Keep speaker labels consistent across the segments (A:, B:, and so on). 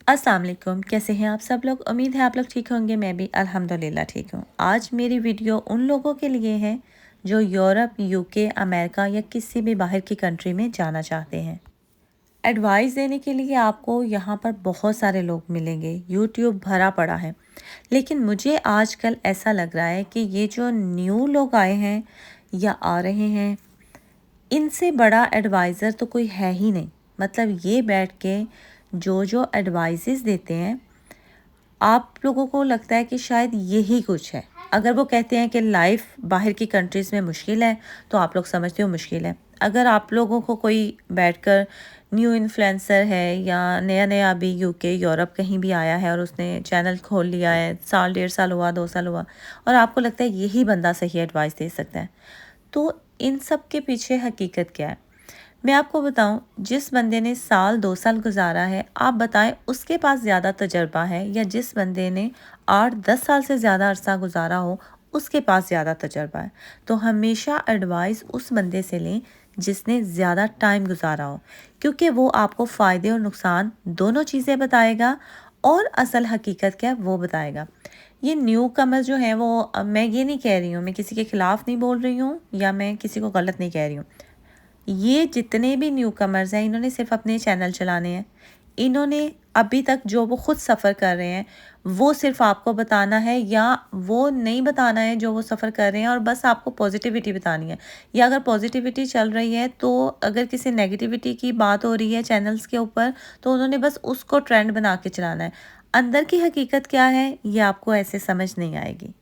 A: अस्सलाम वालेकुम, कैसे हैं आप सब लोग। उम्मीद है आप लोग ठीक होंगे। मैं भी अल्हम्दुलिल्लाह ठीक हूँ। आज मेरी वीडियो उन लोगों के लिए है जो यूरोप, यूके, अमेरिका या किसी भी बाहर की कंट्री में जाना चाहते हैं। एडवाइस देने के लिए आपको यहाँ पर बहुत सारे लोग मिलेंगे, यूट्यूब भरा पड़ा है। लेकिन मुझे आजकल ऐसा लग रहा है कि ये जो न्यू लोग आए हैं या आ रहे हैं, इनसे बड़ा एडवाइज़र तो कोई है ही नहीं। मतलब ये बैठ के जो एडवाइसेस देते हैं, आप लोगों को लगता है कि शायद यही कुछ है। अगर वो कहते हैं कि लाइफ बाहर की कंट्रीज़ में मुश्किल है, तो आप लोग समझते हो मुश्किल है। अगर आप लोगों को कोई बैठकर न्यू इन्फ्लुएंसर है या नया नया अभी यूके, यूरोप कहीं भी आया है और उसने चैनल खोल लिया है, साल, 1.5 साल हुआ, 2 साल हुआ, और आपको लगता है यही बंदा सही एडवाइस दे सकता है, तो इन सब के पीछे हकीकत क्या है? मैं आपको बताऊं, जिस बंदे ने साल 2 साल गुजारा है, आप बताएं उसके पास ज़्यादा तजर्बा है या जिस बंदे ने 8-10 साल से ज़्यादा अरसा गुजारा हो उसके पास ज़्यादा तजर्बा है। तो हमेशा एडवाइस उस बंदे से लें जिसने ज़्यादा टाइम गुजारा हो, क्योंकि वो आपको फ़ायदे और नुकसान दोनों चीज़ें बताएगा और असल हकीकत क्या है वो बताएगा। ये न्यू कमर जो है वो मैं ये नहीं कह रही हूँ, मैं किसी के ख़िलाफ़ नहीं बोल रही हूँ या मैं किसी को गलत नहीं कह रही हूँ। ये जितने भी न्यू कमर्स हैं, इन्होंने सिर्फ अपने चैनल चलाने हैं। इन्होंने अभी तक जो वो खुद सफ़र कर रहे हैं वो सिर्फ आपको बताना है, या वो नहीं बताना है जो वो सफ़र कर रहे हैं, और बस आपको पॉजिटिविटी बतानी है। या अगर पॉजिटिविटी चल रही है, तो अगर किसी नेगेटिविटी की बात हो रही है चैनल्स के ऊपर, तो उन्होंने बस उसको ट्रेंड बना के चलाना है। अंदर की हकीकत क्या है ये आपको ऐसे समझ नहीं आएगी।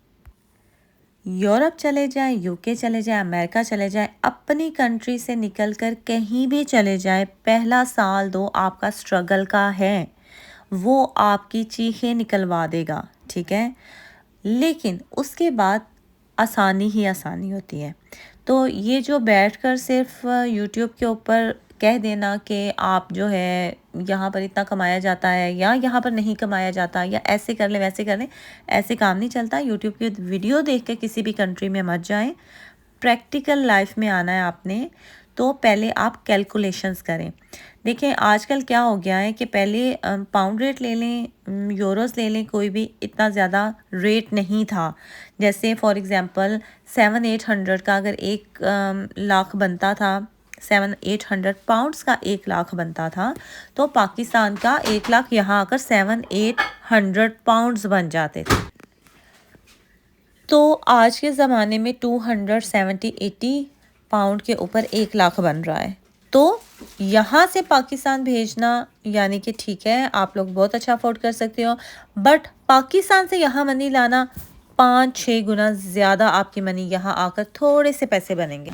A: यूरोप चले जाएं, यूके चले जाएं, अमेरिका चले जाएं, अपनी कंट्री से निकलकर कहीं भी चले जाएं, पहला साल दो आपका स्ट्रगल का है, वो आपकी चीखें निकलवा देगा, ठीक है। लेकिन उसके बाद आसानी ही आसानी होती है। तो ये जो बैठकर सिर्फ यूट्यूब के ऊपर कह देना कि आप जो है यहाँ पर इतना कमाया जाता है या यहाँ पर नहीं कमाया जाता, या ऐसे कर लें वैसे कर लें, ऐसे काम नहीं चलता। यूट्यूब की वीडियो देख के किसी भी कंट्री में मत जाएं। प्रैक्टिकल लाइफ में आना है आपने, तो पहले आप कैलकुलेशंस करें। देखें आजकल क्या हो गया है कि पहले पाउंड रेट ले लें, यूरोस ले लें, कोई भी इतना ज़्यादा रेट नहीं था। जैसे फॉर एग्ज़ाम्पल 700-800 का अगर 1 लाख बनता था, 700-800 पाउंड्स का 1 लाख बनता था, तो पाकिस्तान का 1 लाख यहाँ आकर 700-800 पाउंड्स बन जाते थे। तो आज के ज़माने में 270-80 पाउंड के ऊपर 1 लाख बन रहा है। तो यहाँ से पाकिस्तान भेजना, यानी कि ठीक है आप लोग बहुत अच्छा अफोर्ड कर सकते हो, बट पाकिस्तान से यहाँ मनी लाना 5-6 गुना ज़्यादा आपकी मनी यहाँ आकर थोड़े से पैसे बनेंगे।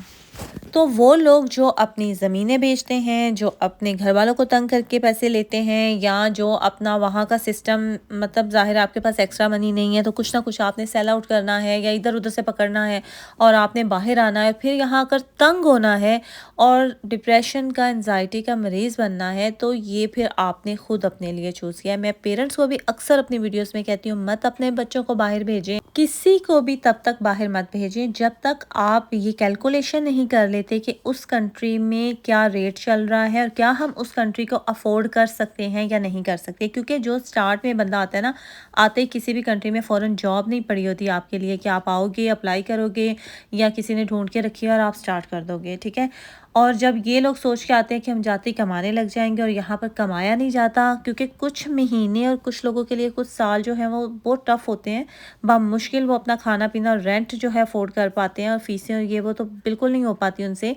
A: तो वो लोग जो अपनी ज़मीनें बेचते हैं, जो अपने घर वालों को तंग करके पैसे लेते हैं, या जो अपना वहाँ का सिस्टम, मतलब ज़ाहिर है आपके पास एक्स्ट्रा मनी नहीं है तो कुछ ना कुछ आपने सेल आउट करना है या इधर उधर से पकड़ना है और आपने बाहर आना है, फिर यहाँ आकर तंग होना है और डिप्रेशन का, एंजाइटी का मरीज़ बनना है, तो ये फिर आपने खुद अपने लिए चूज़ किया है। मैं पेरेंट्स को भी अक्सर अपनी वीडियोज़ में कहती हूँ, मत अपने बच्चों को बाहर भेजें, किसी को भी तब तक बाहर मत भेजें जब तक आप ये कैलकुलेशन नहीं कर लेते कि उस कंट्री में क्या रेट चल रहा है और क्या हम उस कंट्री को अफोर्ड कर सकते हैं या नहीं कर सकते। क्योंकि जो स्टार्ट में बंदा आता है ना, आते ही किसी भी कंट्री में फ़ौरन जॉब नहीं पड़ी होती आपके लिए कि आप आओगे, अप्लाई करोगे या किसी ने ढूंढ के रखी है और आप स्टार्ट कर दोगे, ठीक है। और जब ये लोग सोच के आते हैं कि हम जाते ही कमाने लग जाएंगे, और यहाँ पर कमाया नहीं जाता, क्योंकि कुछ महीने और कुछ लोगों के लिए कुछ साल जो है वो बहुत टफ़ होते हैं। मुश्किल वो अपना खाना पीना और रेंट जो है अफोर्ड कर पाते हैं, और फीसें और ये वो तो बिल्कुल नहीं हो पाती उनसे।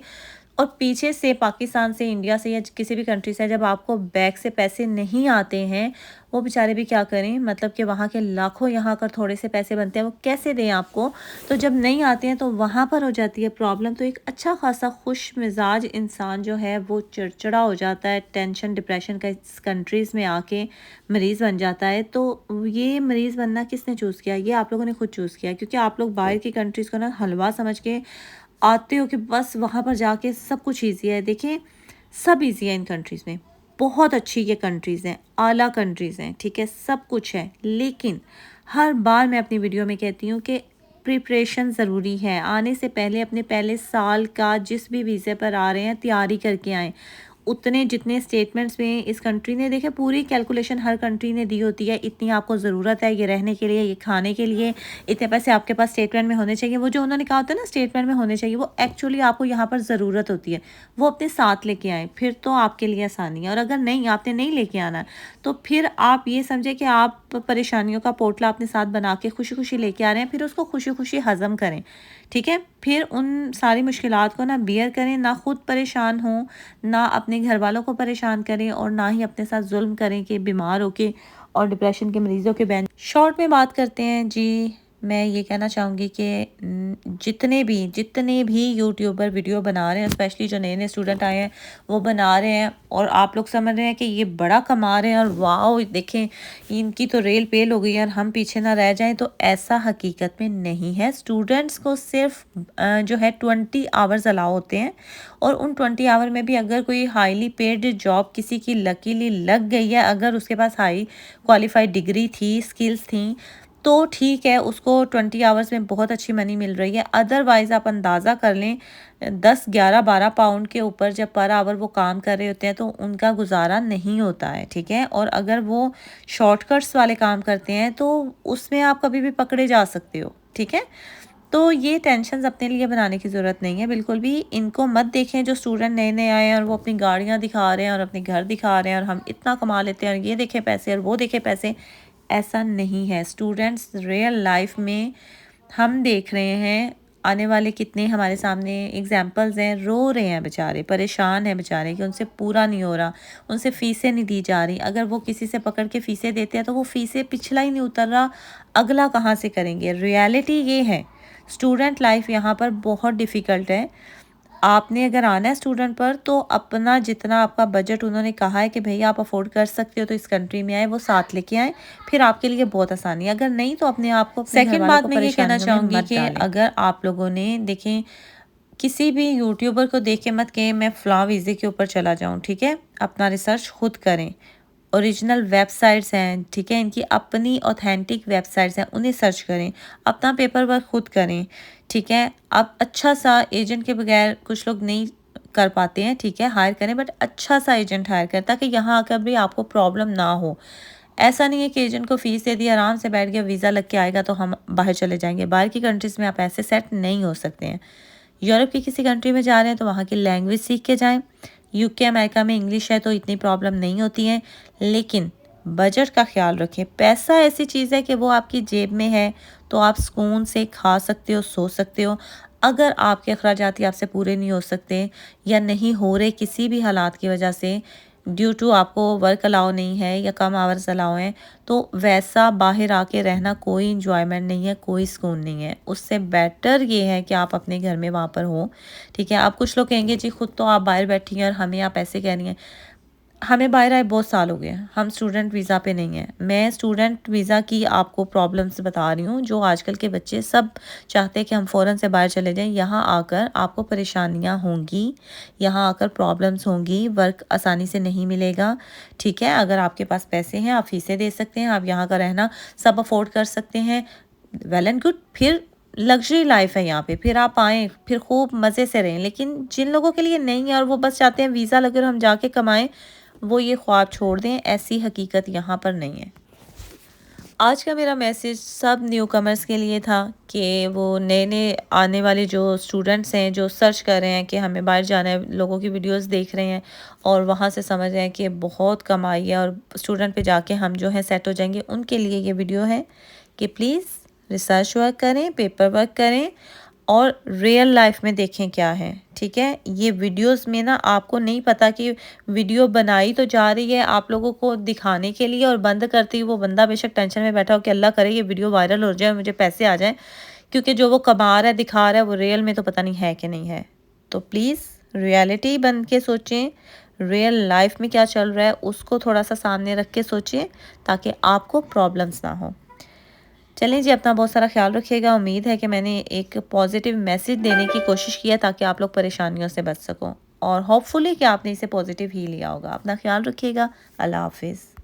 A: और पीछे से पाकिस्तान से, इंडिया से या किसी भी कंट्री से जब आपको बैग से पैसे नहीं आते हैं, वो बेचारे भी क्या करें। मतलब कि वहाँ के लाखों यहाँ कर थोड़े से पैसे बनते हैं, वो कैसे दें आपको। तो जब नहीं आते हैं तो वहाँ पर हो जाती है प्रॉब्लम। तो एक अच्छा खासा खुश मिजाज इंसान जो है वो चिड़चिड़ा हो जाता है, टेंशन डिप्रेशन का इस कंट्रीज़ में आके मरीज़ बन जाता है। तो ये मरीज़ बनना किसने चूज़ किया? ये आप लोगों ने खुद चूज़ किया, क्योंकि आप लोग बाहर की कंट्रीज़ को ना हलवा समझ के आते हो कि बस वहाँ पर जाके सब कुछ ईजी है। देखें सब ईजी है इन कंट्रीज़ में, बहुत अच्छी ये कंट्रीज़ हैं, आला कंट्रीज़ हैं, ठीक है, सब कुछ है। लेकिन हर बार मैं अपनी वीडियो में कहती हूँ कि प्रिपरेशन ज़रूरी है। आने से पहले अपने पहले साल का जिस भी वीज़े पर आ रहे हैं तैयारी करके आएँ। उतने जितने स्टेटमेंट्स में इस कंट्री ने, देखे पूरी कैलकुलेशन हर कंट्री ने दी होती है, इतनी आपको ज़रूरत है ये रहने के लिए, ये खाने के लिए, इतने पैसे आपके पास स्टेटमेंट में होने चाहिए। वो जो उन्होंने कहा होता है ना स्टेटमेंट में होने चाहिए, वो एक्चुअली आपको यहाँ पर ज़रूरत होती है, वो अपने साथ लेके आएँ, फिर तो आपके लिए आसानी है। और अगर नहीं, आपने नहीं लेके आना है, तो फिर आप ये समझें कि आप परेशानियों का पोटला अपने साथ बना के खुशी खुशी लेके आ रहे हैं, फिर उसको खुशी खुशी हज़म करें, ठीक है। फिर उन सारी मुश्किलात को ना बियर करें, ना खुद परेशान हों, ना अपने घर वालों को परेशान करें, और ना ही अपने साथ जुल्म करें कि बीमार होके और डिप्रेशन के मरीज़ों के बेंच। शॉर्ट में बात करते हैं जी, मैं ये कहना चाहूँगी कि जितने भी यूट्यूबर वीडियो बना रहे हैं, स्पेशली जो नए नए स्टूडेंट आए हैं वो बना रहे हैं, और आप लोग समझ रहे हैं कि ये बड़ा कमा रहे हैं और वाह देखें इनकी तो रेल पेल हो गई है और हम पीछे ना रह जाएं, तो ऐसा हकीकत में नहीं है। स्टूडेंट्स को सिर्फ जो है 20 आवर्स अलाउ होते हैं, और उन 20 आवर में भी अगर कोई हाईली पेड जॉब किसी की लकीली लग गई है, अगर उसके पास हाई क्वालिफाइड डिग्री थी, स्किल्स थी, तो ठीक है, उसको 20 आवर्स में बहुत अच्छी मनी मिल रही है। अदरवाइज़ आप अंदाज़ा कर लें 10, 11, 12 पाउंड के ऊपर जब पर आवर वो काम कर रहे होते हैं तो उनका गुजारा नहीं होता है, ठीक है। और अगर वो शॉर्टकट्स वाले काम करते हैं तो उसमें आप कभी भी पकड़े जा सकते हो, ठीक है। तो ये टेंशन्स अपने लिए बनाने की ज़रूरत नहीं है बिल्कुल भी। इनको मत देखें जो स्टूडेंट नए नए आए हैं और वो अपनी गाड़ियाँ दिखा रहे हैं और अपने घर दिखा रहे हैं और हम इतना कमा लेते हैं और ये देखें पैसे और वो देखें पैसे। ऐसा नहीं है। स्टूडेंट्स रियल लाइफ में हम देख रहे हैं, आने वाले कितने हमारे सामने एग्जाम्पल्स हैं, रो रहे हैं बेचारे, परेशान हैं बेचारे कि उनसे पूरा नहीं हो रहा, उनसे फ़ीसें नहीं दी जा रही। अगर वो किसी से पकड़ के फ़ीसें देते हैं तो वो फ़ीसें पिछला ही नहीं उतर रहा, अगला कहाँ से करेंगे। रियलिटी ये है, स्टूडेंट लाइफ यहाँ पर बहुत डिफ़िकल्ट है। आपने अगर आना है स्टूडेंट पर तो अपना जितना आपका बजट उन्होंने कहा है कि भैया आप अफोर्ड कर सकते हो तो इस कंट्री में आए, वो साथ लेके आए, फिर आपके लिए बहुत आसानी है। अगर नहीं तो अपने आप को, सेकंड बात मैं ये कहना चाहूँगी कि अगर आप लोगों ने देखें, किसी भी यूट्यूबर को देख के मत कहें मैं फ़लाँ वीज़े के ऊपर चला जाऊँ, ठीक है। अपना रिसर्च खुद करें। ओरिजिनल वेबसाइट्स हैं, ठीक है, इनकी अपनी ऑथेंटिक वेबसाइट्स हैं, उन्हें सर्च करें, अपना पेपर वर्क खुद करें, ठीक है। आप अच्छा सा एजेंट के बगैर, कुछ लोग नहीं कर पाते हैं, ठीक है, हायर करें, बट अच्छा सा एजेंट हायर करें ताकि यहाँ आकर भी आपको प्रॉब्लम ना हो। ऐसा नहीं है कि एजेंट को फ़ीस दे दी, आराम से बैठ गया, वीज़ा लग के आएगा तो हम बाहर चले जाएंगे। बाहर की कंट्रीज़ में आप ऐसे सेट नहीं हो सकते हैं। यूरोप की किसी कंट्री में जा रहे हैं तो वहाँ की लैंग्वेज सीख के जाएं। यूके अमेरिका में इंग्लिश है तो इतनी प्रॉब्लम नहीं होती है, लेकिन बजट का ख्याल रखें। पैसा ऐसी चीज़ है कि वो आपकी जेब में है तो आप सुकून से खा सकते हो, सो सकते हो। अगर आपके अखराजात आपसे पूरे नहीं हो सकते या नहीं हो रहे किसी भी हालात की वजह से, ड्यू टू आपको वर्क अलाउ नहीं है या कम आवर्स अलाउ हैं, तो वैसा बाहर आके रहना कोई इंजॉयमेंट नहीं है, कोई सुकून नहीं है। उससे बेटर ये है कि आप अपने घर में वहाँ पर हो, ठीक है। आप कुछ लोग कहेंगे जी खुद तो आप बाहर बैठी हैं और हमें आप ऐसे कह रही हैं। हमें बाहर आए बहुत साल हो गए हैं, हम स्टूडेंट वीज़ा पे नहीं हैं। मैं स्टूडेंट वीज़ा की आपको प्रॉब्लम्स बता रही हूँ जो आजकल के बच्चे सब चाहते हैं कि हम फ़ौरन से बाहर चले जाएं। यहाँ आकर आपको परेशानियाँ होंगी, यहाँ आकर प्रॉब्लम्स होंगी, वर्क आसानी से नहीं मिलेगा, ठीक है। अगर आपके पास पैसे हैं, आप फ़ीसें दे सकते हैं, आप यहाँ का रहना सब अफोर्ड कर सकते हैं, वेल एंड गुड, फिर लग्जरी लाइफ है यहाँ पे, फिर आप आएँ, फिर खूब मज़े से रहें। लेकिन जिन लोगों के लिए नहीं है और वो बस चाहते हैं वीज़ा लगे और हम जाके कमाएं, वो ये ख्वाब छोड़ दें, ऐसी हकीकत यहाँ पर नहीं है। आज का मेरा मैसेज सब न्यू कमर्स के लिए था कि वो नए नए आने वाले जो स्टूडेंट्स हैं, जो सर्च कर रहे हैं कि हमें बाहर जाना है, लोगों की वीडियोस देख रहे हैं और वहाँ से समझ रहे हैं कि बहुत कमाई है और स्टूडेंट पे जाके हम जो है सेट हो जाएंगे, उनके लिए ये वीडियो है कि प्लीज़ रिसर्च वर्क करें, पेपर वर्क करें और रियल लाइफ में देखें क्या है, ठीक है। ये वीडियोस में ना आपको नहीं पता कि वीडियो बनाई तो जा रही है आप लोगों को दिखाने के लिए और बंद करती वो बंदा बेशक टेंशन में बैठा हो कि अल्लाह करे ये वीडियो वायरल हो जाए, मुझे पैसे आ जाएं, क्योंकि जो वो कमा रहा है, दिखा रहा है, वो रियल में तो पता नहीं है कि नहीं है। तो प्लीज़ रियलिटी बन के सोचें, रियल लाइफ में क्या चल रहा है उसको थोड़ा सा सामने रख के सोचें ताकि आपको प्रॉब्लम्स ना हो। चलें जी, अपना बहुत सारा ख्याल रखिएगा। उम्मीद है कि मैंने एक पॉजिटिव मैसेज देने की कोशिश की है ताकि आप लोग परेशानियों से बच सकों, और होपफुली कि आपने इसे पॉजिटिव ही लिया होगा। अपना ख्याल रखिएगा। अल्लाह हाफिज़।